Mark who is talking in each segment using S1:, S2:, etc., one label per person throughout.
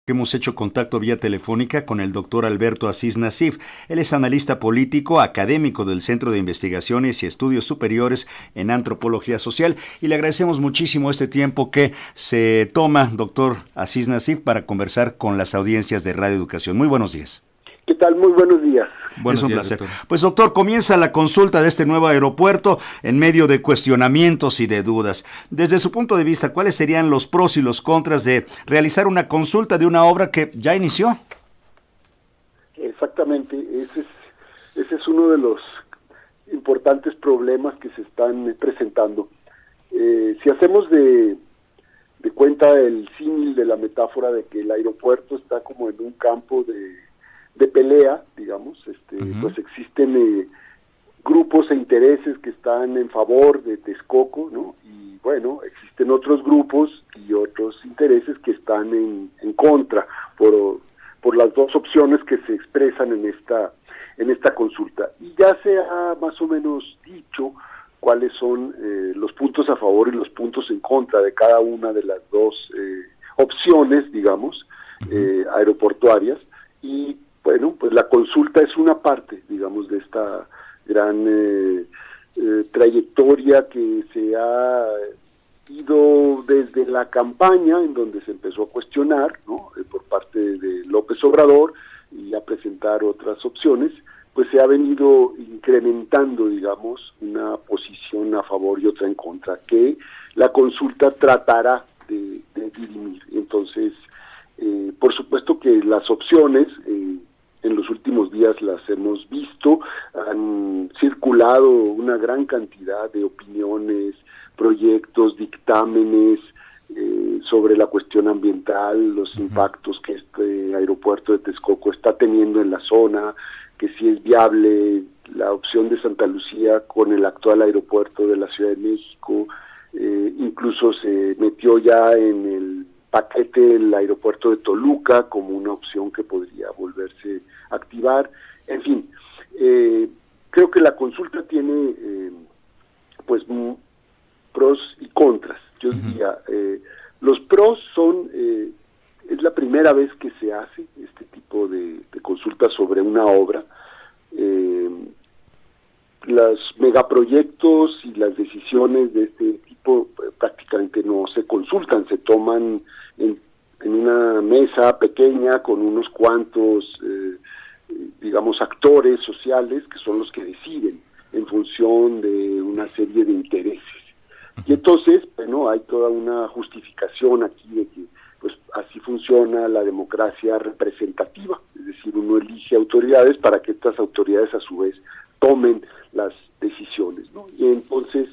S1: que hemos hecho contacto vía telefónica con el doctor Alberto Asís Nassif. Él es analista político, académico del Centro de Investigaciones y Estudios Superiores en Antropología Social, y le agradecemos muchísimo este tiempo que se toma, doctor Asís Nassif, para conversar con las audiencias de Radio Educación. Muy buenos días.
S2: ¿Qué tal? Muy buenos días.
S1: Es un placer. Pues doctor, comienza la consulta de este nuevo aeropuerto en medio de cuestionamientos y de dudas. Desde su punto de vista, ¿cuáles serían los pros y los contras de realizar una consulta de una obra que ya inició?
S2: Exactamente, ese es uno de los importantes problemas que se están presentando. Si hacemos de cuenta el símil de la metáfora de que el aeropuerto está como en un campo de pelea, digamos, pues existen grupos e intereses que están en favor de Texcoco, ¿no? Y bueno, existen otros grupos y otros intereses que están en contra por las dos opciones que se expresan en esta consulta. Y ya se ha más o menos dicho cuáles son los puntos a favor y los puntos en contra de cada una de las dos opciones, digamos, aeroportuarias. Y bueno, pues la consulta es una parte, digamos, de esta gran trayectoria que se ha ido desde la campaña, en donde se empezó a cuestionar, ¿no? Por parte de López Obrador, y a presentar otras opciones, pues se ha venido incrementando, digamos, una posición a favor y otra en contra, que la consulta tratará de dirimir. Entonces, por supuesto que las opciones, en los últimos días las hemos visto, han circulado una gran cantidad de opiniones, proyectos, dictámenes sobre la cuestión ambiental, los impactos que este aeropuerto de Texcoco está teniendo en la zona, que si es viable la opción de Santa Lucía con el actual aeropuerto de la Ciudad de México. Incluso se metió ya en el paquete el aeropuerto de Toluca como una opción que podría volverse a activar. En fin, creo que la consulta tiene pues pros y contras. Yo diría, los pros son, es la primera vez que se hace este tipo de consulta sobre una obra. Los megaproyectos y las decisiones de este tipo prácticamente no se consultan, se toman en una mesa pequeña con unos cuantos, digamos, actores sociales que son los que deciden en función de una serie de intereses. Y entonces, bueno, hay toda una justificación aquí de que pues así funciona la democracia representativa, es decir, uno elige autoridades para que estas autoridades a su vez tomen las decisiones, ¿no? Y entonces,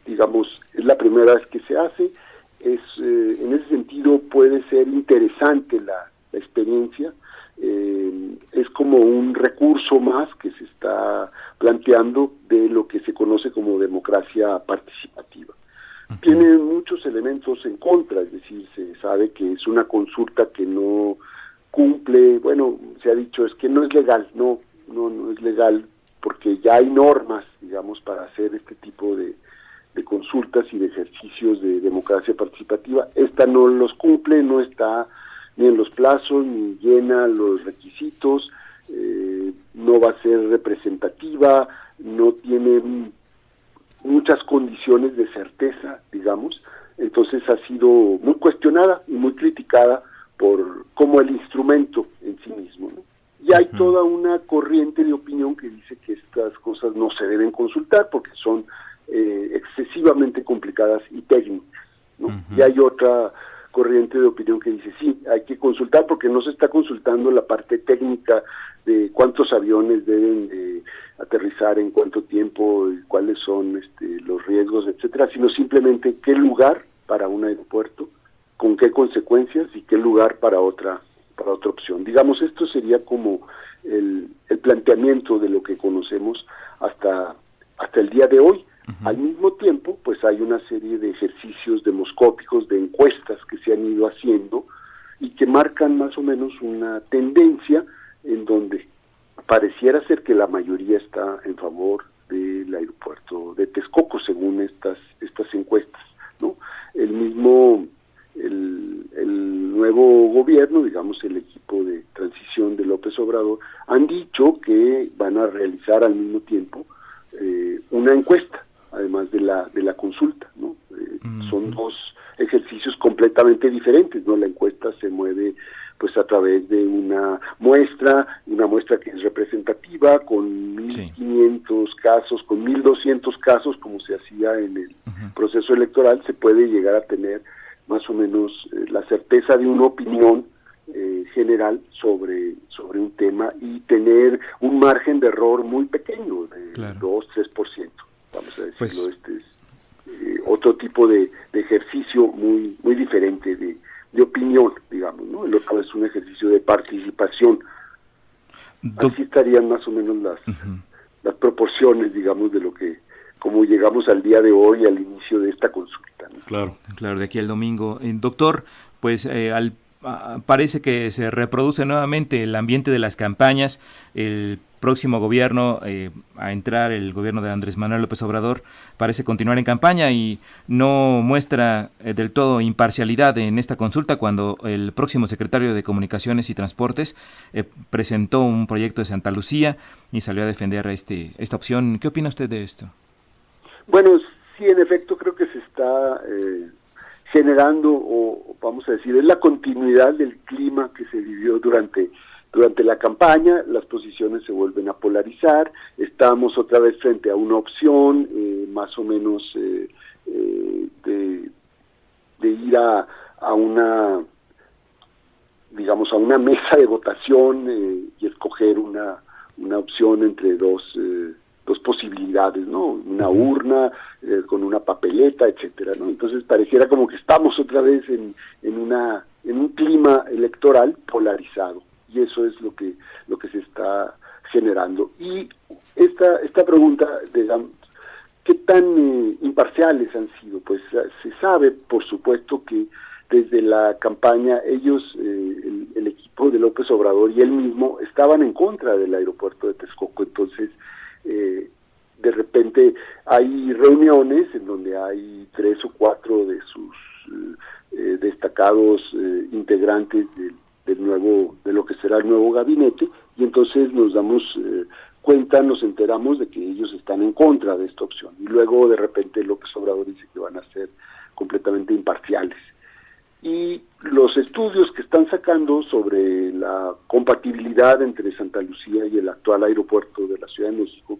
S2: digamos, es la primera vez que se hace, en ese sentido puede ser interesante la experiencia, es como un recurso más que se está planteando de lo que se conoce como democracia participativa. Tiene muchos elementos en contra, es decir, se sabe que es una consulta que no cumple, bueno, se ha dicho es que no es legal, no es legal porque ya hay normas, digamos, para hacer este tipo de consultas y de ejercicios de democracia participativa. Esta no los cumple, no está ni en los plazos, ni llena los requisitos, no va a ser representativa, no tiene muchas condiciones de certeza, digamos. Entonces ha sido muy cuestionada y muy criticada por como el instrumento en sí mismo, ¿no? Y hay toda una corriente de opinión que dice que estas cosas no se deben consultar porque son excesivamente complicadas y técnicas, ¿no? Y hay otra corriente de opinión que dice sí, hay que consultar porque no se está consultando la parte técnica de cuántos aviones deben de aterrizar en cuánto tiempo y cuáles son los riesgos, etcétera, sino simplemente qué lugar para un aeropuerto, con qué consecuencias y qué lugar para otra opción. Digamos, esto sería como el planteamiento de lo que conocemos hasta el día de hoy. Al mismo tiempo, pues hay una serie de ejercicios demoscópicos, de encuestas que se han ido haciendo y que marcan más o menos una tendencia en donde pareciera ser que la mayoría está en favor del aeropuerto de Texcoco, según estas encuestas, ¿no? El nuevo gobierno, digamos el equipo de transición de López Obrador, han dicho que van a realizar al mismo tiempo una encuesta, además de la consulta, ¿no? Son dos ejercicios completamente diferentes, ¿no? La encuesta se mueve pues a través de una muestra que es representativa, con 1.500 casos, con 1.200 casos, como se hacía en el proceso electoral, se puede llegar a tener más o menos la certeza de una opinión general sobre un tema y tener un margen de error muy pequeño, de 2-3%, vamos a decirlo.
S1: Pues,
S2: este es otro tipo de ejercicio muy diferente de opinión, digamos, ¿no? El otro es un ejercicio de participación. Así estarían más o menos las proporciones, proporciones, digamos, de lo que, como llegamos al día de hoy, al inicio de esta consulta, ¿no?
S3: Claro, de aquí al domingo. Doctor, pues parece que se reproduce nuevamente el ambiente de las campañas. El próximo gobierno, a entrar el gobierno de Andrés Manuel López Obrador, parece continuar en campaña y no muestra del todo imparcialidad en esta consulta, cuando el próximo secretario de Comunicaciones y Transportes presentó un proyecto de Santa Lucía y salió a defender esta opción. ¿Qué opina usted de esto?
S2: Bueno, sí, en efecto creo que se está generando, o vamos a decir, es la continuidad del clima que se vivió durante la campaña. Las posiciones se vuelven a polarizar, estamos otra vez frente a una opción más o menos de ir a una, digamos, a una mesa de votación y escoger una opción entre dos posibilidades, ¿no? Una urna con una papeleta, etcétera, ¿no? Entonces pareciera como que estamos otra vez en un clima electoral polarizado, y eso es lo que se está generando. Y esta pregunta, digamos, ¿qué tan imparciales han sido? Pues se sabe, por supuesto, que desde la campaña ellos, el equipo de López Obrador y él mismo, estaban en contra del aeropuerto de Texcoco. Entonces de repente hay reuniones en donde hay 3 o 4 de sus destacados integrantes de lo que será el nuevo gabinete, y entonces nos damos cuenta, nos enteramos de que ellos están en contra de esta opción, y luego de repente López Obrador dice que van a ser completamente imparciales. Y los estudios que están sacando sobre la compatibilidad entre Santa Lucía y el actual aeropuerto de la Ciudad de México,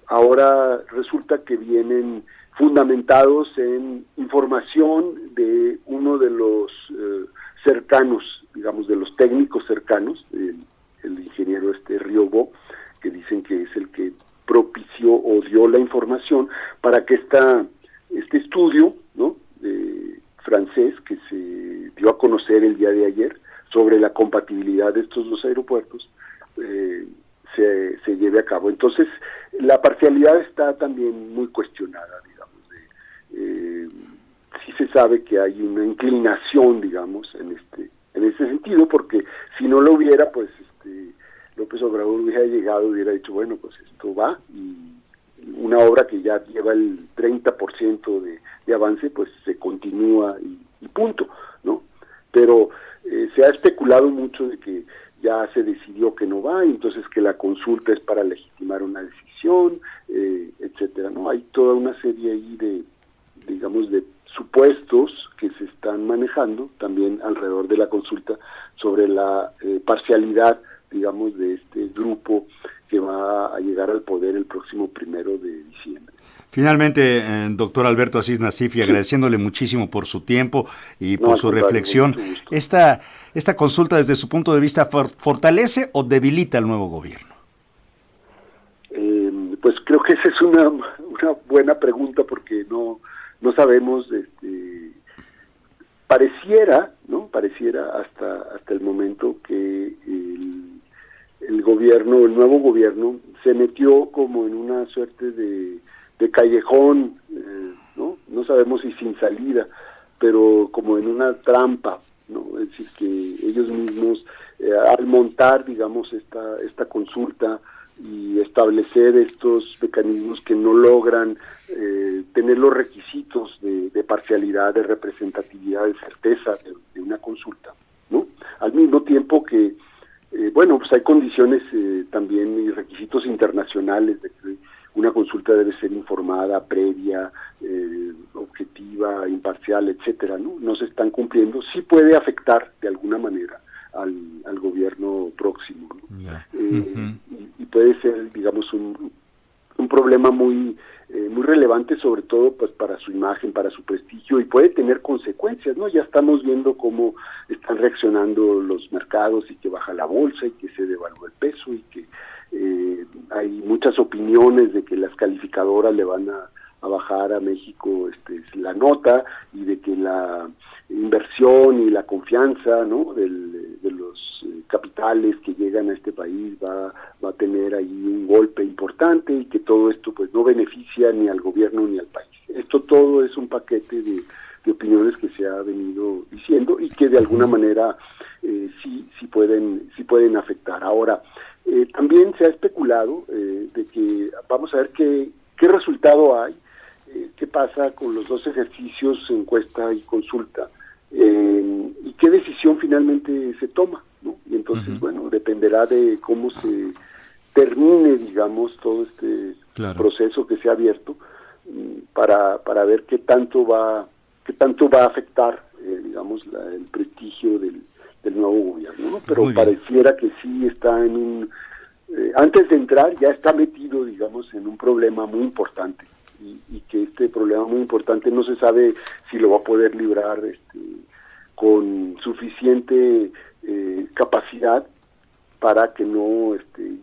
S2: ahora resulta que vienen fundamentados en información de uno de los cercanos, digamos, de los técnicos cercanos, el ingeniero Riobó, que dicen que es el que propició o dio la información para que este estudio, ¿no?, francés, que se dio a conocer el día de ayer, sobre la compatibilidad de estos dos aeropuertos, se lleve a cabo. Entonces, la parcialidad está también muy cuestionada, digamos. Sí se sabe que hay una inclinación, digamos, en ese sentido, porque si no lo hubiera, pues López Obrador hubiera llegado y hubiera dicho, bueno, pues esto va, y una obra que ya lleva el 30% de avance, pues se continúa y punto, ¿no? Pero se ha especulado mucho de que ya se decidió que no va, y entonces que la consulta es para legitimar una decisión, etcétera, ¿no? Hay toda una serie ahí de supuestos que se están manejando también alrededor de la consulta sobre la parcialidad, digamos, de este grupo que va a llegar al poder el próximo 1 de diciembre.
S1: Finalmente, doctor Alberto Asís Nassif, y agradeciéndole muchísimo por su tiempo y por su reflexión, ¿esta consulta desde su punto de vista fortalece o debilita al nuevo gobierno?
S2: Pues creo que esa es una buena pregunta, porque no sabemos. Pareciera hasta el momento que el nuevo gobierno se metió como en una suerte de callejón, no sabemos si sin salida, pero como en una trampa, ¿no? Es decir, que ellos mismos, al montar, digamos, esta consulta, y establecer estos mecanismos que no logran tener los requisitos de parcialidad, de representatividad, de certeza de una consulta, ¿no? Al mismo tiempo que, pues hay condiciones también y requisitos internacionales de que una consulta debe ser informada, previa, objetiva, imparcial, etcétera, ¿no? No se están cumpliendo. Sí puede afectar de alguna manera al gobierno próximo, ¿no?
S1: Yeah.
S2: Y puede ser, digamos, un problema muy relevante, sobre todo pues para su imagen, para su prestigio, y puede tener consecuencias, ¿no? Ya estamos viendo cómo están reaccionando los mercados y que baja la bolsa y que se devalúa el peso y que hay muchas opiniones de que las calificadoras le van a bajar a México la nota, y de que la inversión y la confianza, ¿no?, de los capitales que llegan a este país va a tener ahí un golpe importante, y que todo esto pues no beneficia ni al gobierno ni al país. Esto todo es un paquete de opiniones que se ha venido diciendo y que de alguna manera sí pueden afectar. Ahora, también se ha especulado de que vamos a ver qué resultado hay, qué pasa con los dos ejercicios, encuesta y consulta, y qué decisión finalmente se toma, ¿no? Y entonces, bueno, dependerá de cómo se termine, digamos, todo este proceso que se ha abierto, para ver qué tanto va a afectar, digamos, el prestigio del nuevo gobierno, ¿no? Pero pareciera que sí está en antes de entrar ya está metido, digamos, en un problema muy importante, y que este problema muy importante no se sabe si lo va a poder librar con suficiente capacidad para que no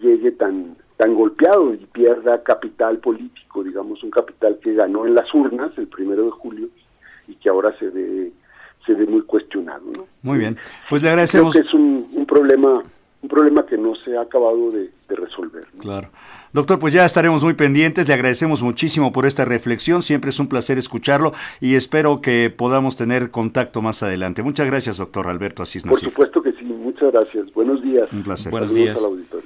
S2: llegue tan golpeado y pierda capital político, digamos, un capital que ganó en las urnas el 1 de julio y que ahora se ve muy cuestionado, ¿no?
S1: Muy bien, pues le agradecemos.
S2: Creo que es un problema que no se ha acabado de resolver, ¿no?
S1: Claro. Doctor, pues ya estaremos muy pendientes, le agradecemos muchísimo por esta reflexión, siempre es un placer escucharlo y espero que podamos tener contacto más adelante. Muchas gracias, doctor Alberto Asís Nasif.
S2: Por supuesto que sí, muchas gracias. Buenos días.
S1: Un placer.
S3: Buenos
S2: Saludos
S3: días.
S2: al auditorio.